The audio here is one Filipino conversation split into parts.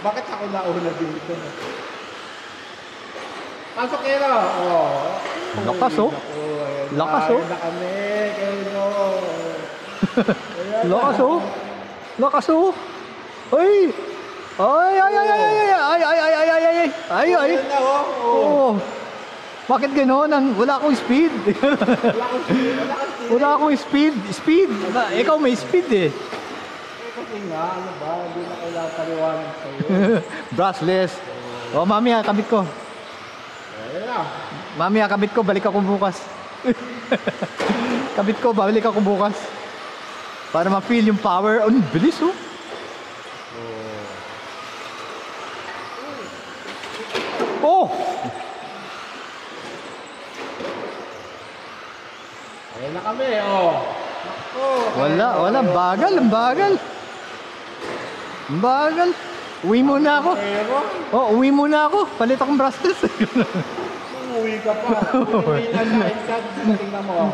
Bakit ako nauna dito? Pasok kayo na. Oh. Lakas oh. Lakas oh. Na kami. Kayo. Lakas oh. Lakas oh. Ay. Ay ay ay ay ay ay ay ay ay ay ay ay ay. Oh. Bakit gano'n? Wala akong speed. Wala akong speed. Speed. Ikaw may speed eh. Kasi nga, ano ba? Hindi na kailangan paliwanag sa'yo. Brushless. Oh, mami kabit ko. Ayan na. Mami kabit ko, balik ako bukas. Kabit ko, balik ako bukas. Para ma-feel yung power. Ang bilis oh. Oh! Ayan na kami, oh. Wala, bagal, ang bagal. Ang bagal. Uwi muna ako. Oh, uwi muna ako. Palit akong brushless. Uwi ka pa. Uwi na na. Tingnan mo.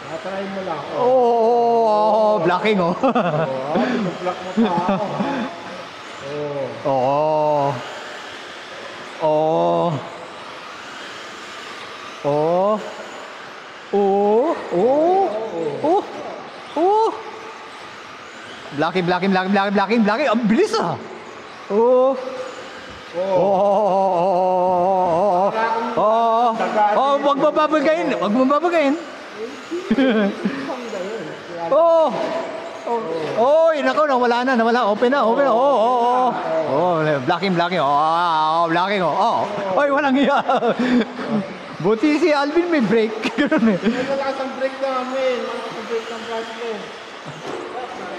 Natry mo lang. Oh, blocking oh. Block mo pa ako. Oh. Oh. Oh. Oh. Oh. Oh. Oh. Blocking. Ang bilis ah. Oh. Oh. Oh, wag mo babagayin. Oh. Oh, nako, nawala. Open na. Oh. Blocking. Oh, blocking. Oh. Oy, walang iya. Buti si Alvin may break. Ganun eh. Malakas ang break namin. Malakas ang break ng brushless.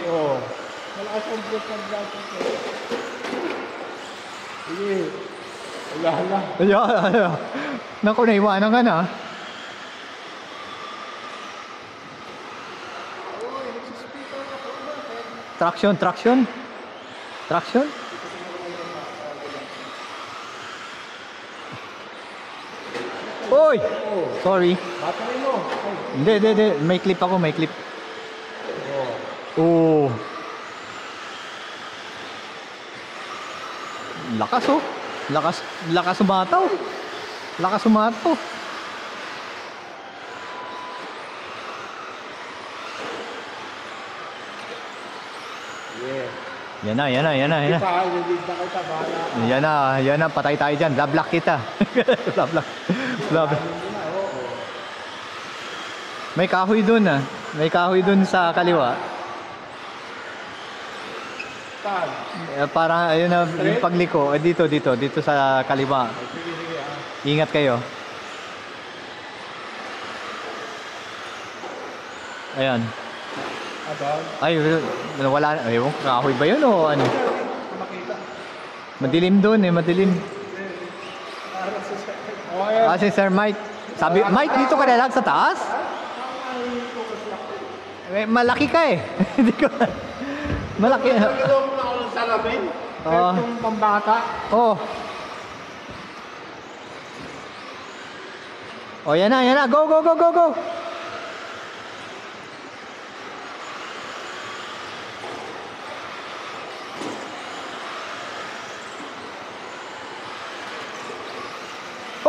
Oh. Malakas ang break ng brushless. Sige. Wala. Ayan. Naku, naiwanan ka na. Traction. Oy! Sorry. Battery mo. Hindi. May clip ako. Oh. Lakas oh. Lakas umataw. Yeah. Yan na. Kita, hindi na kita. Bahala. Yan na, patay tayo dyan. Blablock kita. Blablock. May kahoy dun ah. May kahoy dun sa kaliwa. Saan? Parang ayun na yung pagliko. Dito sa kaliwa. Sige. Ingat kayo. Ayan. Ay, wala na. Ayun, kahoy ba yun o ano? Madilim doon eh, madilim. Si Sir Mike. Sabi, Mike, dito ka na lang sa taas? Malaki ka eh. Hindi ko. Malaki. Nagalaw mo na ako ng salamin. Kahit yung pambata. Oh. Oh, yan na. Go.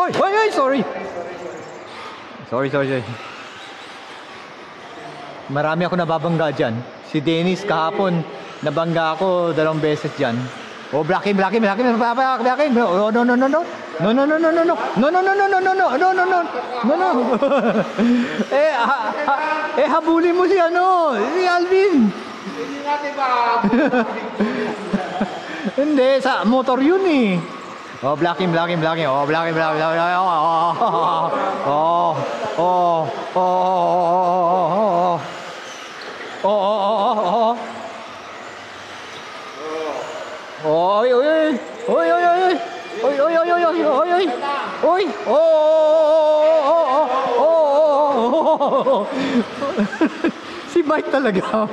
Oy, sorry. Sorry. Marami ako nababangga dyan. Si Dennis kahapon, nabangga ako 2 beses dyan. Oh, blocking. No. Habulin mo si Alvin. Hindi natin ba? Hindi, sa motor yun eh. Oh, blocking. Oh. Oy. Si Mike talaga.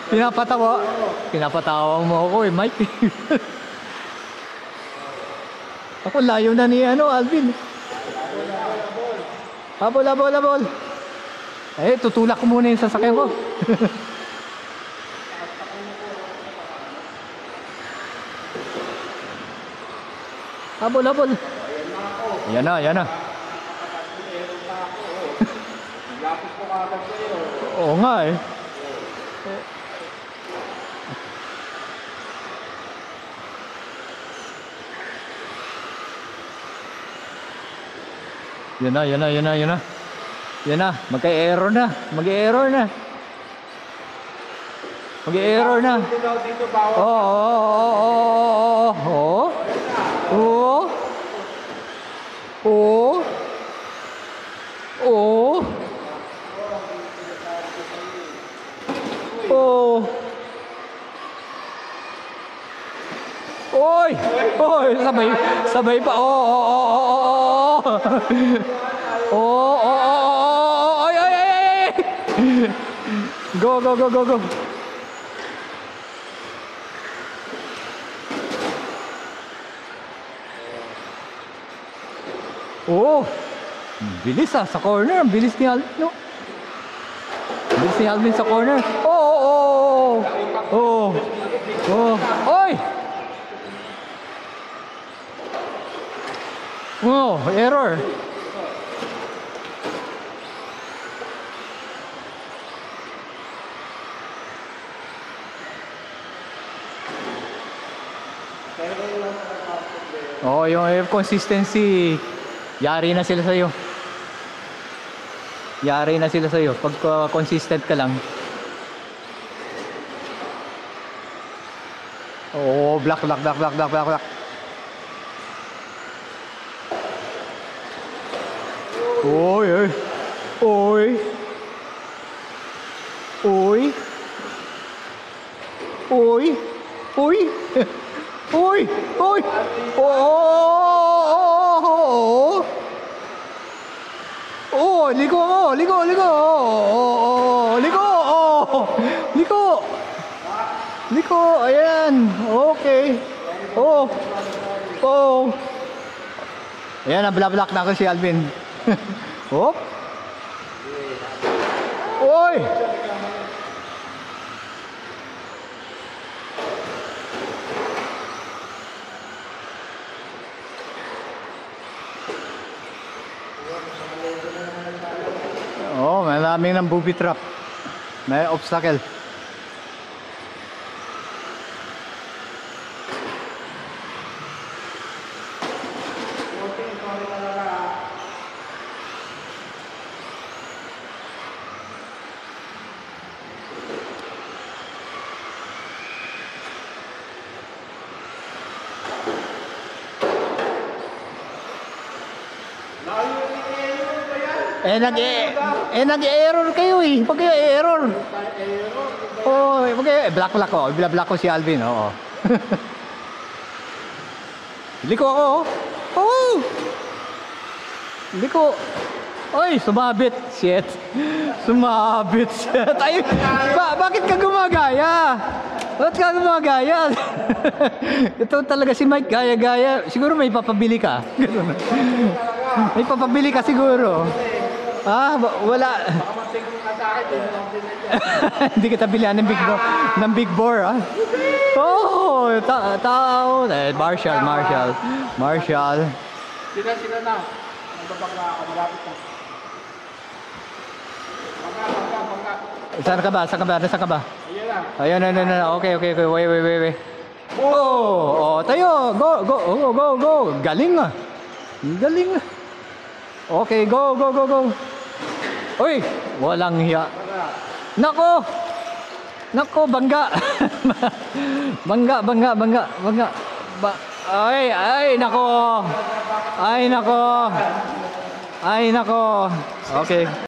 Pinapatawa mo ako eh, Mike. Ako layo na ni Alvin. Habol. Tutulak ko muna yung sasakyan ko. Habol, habol. Yan na, yan na. Lapis ko kagad sa'yo. Oo nga eh. Yan na, yan na, yan na, yan na. Yan na, magka-error na. Mag-error na. Mag-error na. Dito daw, dito bawal. Oo, oo, oo, oo, oo. Oy! Oy! Sabay! Sabay pa! Oo! Oo! Oo! Oo! Oo! Oo! Oo! Ay! Ay! Ay! Ay! Go! Go! Go! Go! Go! Oo! Bilis ah! Sa corner! Bilis ni Alvin, no? Bilis ni Alvin sa corner! Oo! Oo! Oo! Oo! Oy! Oh, error. Oh, yung consistency, yari na sila sa'yo. Yari na sila sa'yo pag consistent ka lang. Oh, block. Ôi ơi. Ôi. Ôi. Ôi. Ôi. Ôi. Ôi. Ôi, ligo. Ligo, ayan. Okay. Oh. Ayan, nablak na ako si Alvin. Hop. Oy. Oh, maraming ng booby trap. May obstacle. Nag-error kayo eh. Pag kayo error. Oh, black ko. Black ko si Alvin, oo. Liko ako. Oh. Liko. Oy, sumabit. Shit. Sumabit. Shit. Ay, bakit ka gumagaya? Bakit ka gumagaya? Ito talaga si Mike, gaya-gaya. Siguro may papabili ka. May papabili ka siguro. Ah, wala. Baka matigil ka sa akin. Hindi kita bilihan ng big bore, ah. Oh, tao. Marshall. Sila na. Nagbabangga ako, malapit na. Bangga. Saan ka ba? Ayan na. Ayun, no. Okay. Wait. Oh, tayo. Go. Galing ah. Okay, go. Uy, walang hiya. Nako, bangga. Bangga. Ay, nako. Okay.